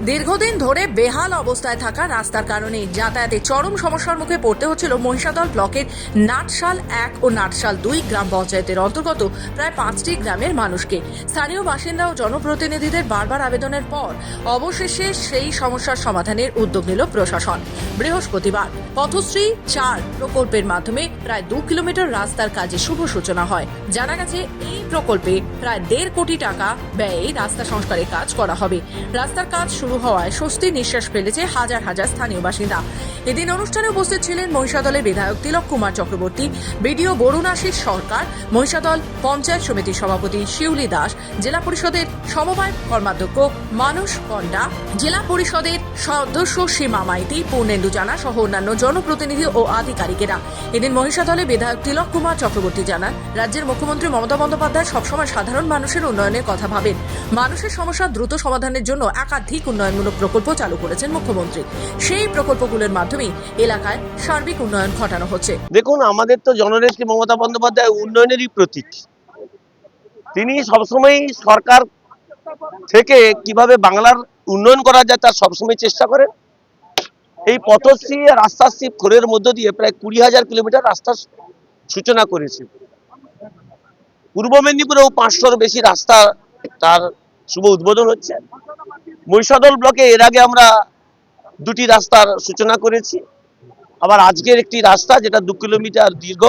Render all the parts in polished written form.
দীর্ঘদিন ধরে বেহাল অবস্থায় থাকা রাস্তার কারণে যাতায়াতে চরম সমস্যার মুখে পড়তে হচ্ছিল মহিষাদল ব্লকের নাটশাল 1 ও নাটশাল 2 গ্রাম পঞ্চায়েতের অন্তর্গত প্রায় 5টি গ্রামের মানুষকে। স্থানীয় বাসিন্দা ও জনপ্রতিনিধিদের বারবার আবেদনের পর অবশেষে সেই সমস্যার সমাধানের উদ্যোগ নিল প্রশাসন। বৃহস্পতিবার পথশ্রী 4 প্রকল্পের মাধ্যমে প্রায় 2 কিলোমিটার রাস্তার কাজে শুভ সূচনা হয়। জানা গেছে এই প্রকল্পে প্রায় 1.5 কোটি টাকা ব্যয়ে রাস্তা সংস্কারের কাজ করা হবে। রাস্তার কাজ শুরু হওয়ায় স্বস্তির নিঃশ্বাস ফেলেছে হাজার হাজার স্থানীয় বাসিন্দা। এদিন অনুষ্ঠানে উপস্থিত ছিলেন মহিষাদলের বিধায়ক তিলক কুমার চক্রবর্তী, বিডিও বরুণাশিস সরকার, মহিষাদল পঞ্চায়েত সমিতির সভাপতি শিউলি দাস, জেলা পরিষদের সমবায় কর্মাধ্যক্ষ মানুষ পণ্ডা, জেলা পরিষদের সদস্য সীমা মাইতি, পূর্ণেন্দু জানা সহ অন্যান্য জনপ্রতিনিধি ও আধিকারিকেরা। এদিন মহিষাদলের বিধায়ক তিলক কুমার চক্রবর্তী জানান, রাজ্যের মুখ্যমন্ত্রী মমতা বন্দ্যোপাধ্যায় সবসময় সাধারণ মানুষের উন্নয়নের কথা ভাবেন। মানুষের সমস্যা দ্রুত সমাধানের জন্য একাধিক উন্নয়নমূলক প্রকল্প চালু করেছেন মুখ্যমন্ত্রী। সেই প্রকল্পগুলোর মাধ্যমে এলাকায় সার্বিক উন্নয়ন ঘটানো হচ্ছে। দেখুন, আমাদের তো জননেত্রী মমতা বন্দ্যোপাধ্যায় উন্নয়নেরই প্রতীক। তিনি সবসময় সরকার থেকে কিভাবে বাংলার উন্নয়ন করা যায় তার সবসময় চেষ্টা করেন। এই পথশ্রী রাস্তাশ্রী খোরের মধ্য দিয়ে প্রায় 20,000 কিলোমিটার রাস্তার সূচনা করেছে। পূর্ব মেদিনীপুরেও 500-র বেশি রাস্তা তার শুভ উদ্বোধন হচ্ছে। মহিষাদল ব্লকে এর আগে আমরা 2টি রাস্তার সূচনা করেছি। আবার আজকের একটি রাস্তা যেটা 2 কিলোমিটার দীর্ঘ,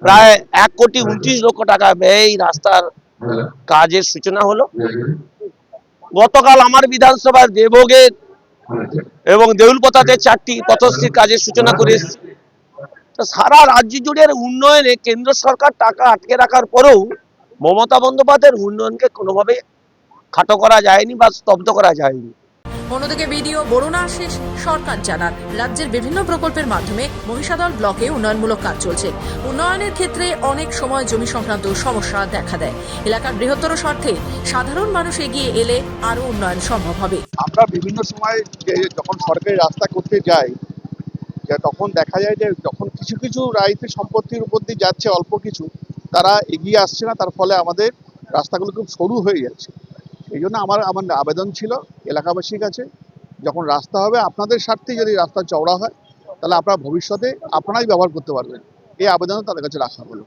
প্রায় 1,29 লক্ষ টাকা ব্যয়ে এই রাস্তার কাজের সূচনা হলো। গতকাল আমার বিধানসভার দেবভোগের এবং দেউলপতাতে 4টি পথশ্রীর কাজের সূচনা করে এসেছি। তো সারা রাজ্য জুড়ে উন্নয়নে কেন্দ্র সরকার টাকা আটকে রাখার পরেও মমতা বন্দ্যোপাধ্যায়ের উন্নয়নকে কোনোভাবে খাটো করা যায়নি বা স্তব্ধ করা যায়নি। অন্যদিকে বিডিও বরুণাশিস সরকার জানান, রাজ্যের বিভিন্ন প্রকল্পের মাধ্যমে মহিষাদল ব্লকে উন্নয়নমূলক কাজ চলছে। উন্নয়নের ক্ষেত্রে অনেক সময় জমি সংক্রান্ত সমস্যা দেখা দেয়। এলাকার বৃহত্তর স্বার্থে সাধারণ মানুষ এগিয়ে এলে আরো উন্নয়ন সম্ভব হবে। আমরা বিভিন্ন সময় যখন সরকারি রাস্তা করতে যাই, তখন দেখা যায় যে যখন কিছু কিছু রাইতের সম্পত্তির উপর দিয়ে যাচ্ছে অল্প কিছু, তারা এগিয়ে আসছে না, তার ফলে আমাদের রাস্তাগুলো খুব সরু হয়ে যাচ্ছে। এই জন্য আমার আবেদন ছিল এলাকাবাসীর কাছে, যখন রাস্তা হবে আপনাদের স্বার্থে যদি রাস্তা চওড়া হয় তাহলে আপনারা ভবিষ্যতে আপনারাই ব্যবহার করতে পারবেন। এই আবেদন তাদের কাছে রাখা হলো।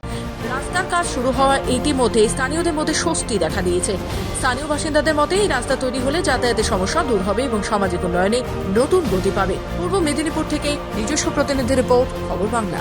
রাস্তার কাজ শুরু হওয়া ইতিমধ্যে স্থানীয়দের মধ্যে স্বস্তি দেখা দিয়েছে। স্থানীয় বাসিন্দাদের মতে এই রাস্তা তৈরি হলে যাতায়াতের সমস্যা দূর হবে এবং সামাজিক উন্নয়নে নতুন গতি পাবে। পূর্ব মেদিনীপুর থেকে নিজস্ব প্রতিনিধি রিপোর্ট, খবর বাংলা।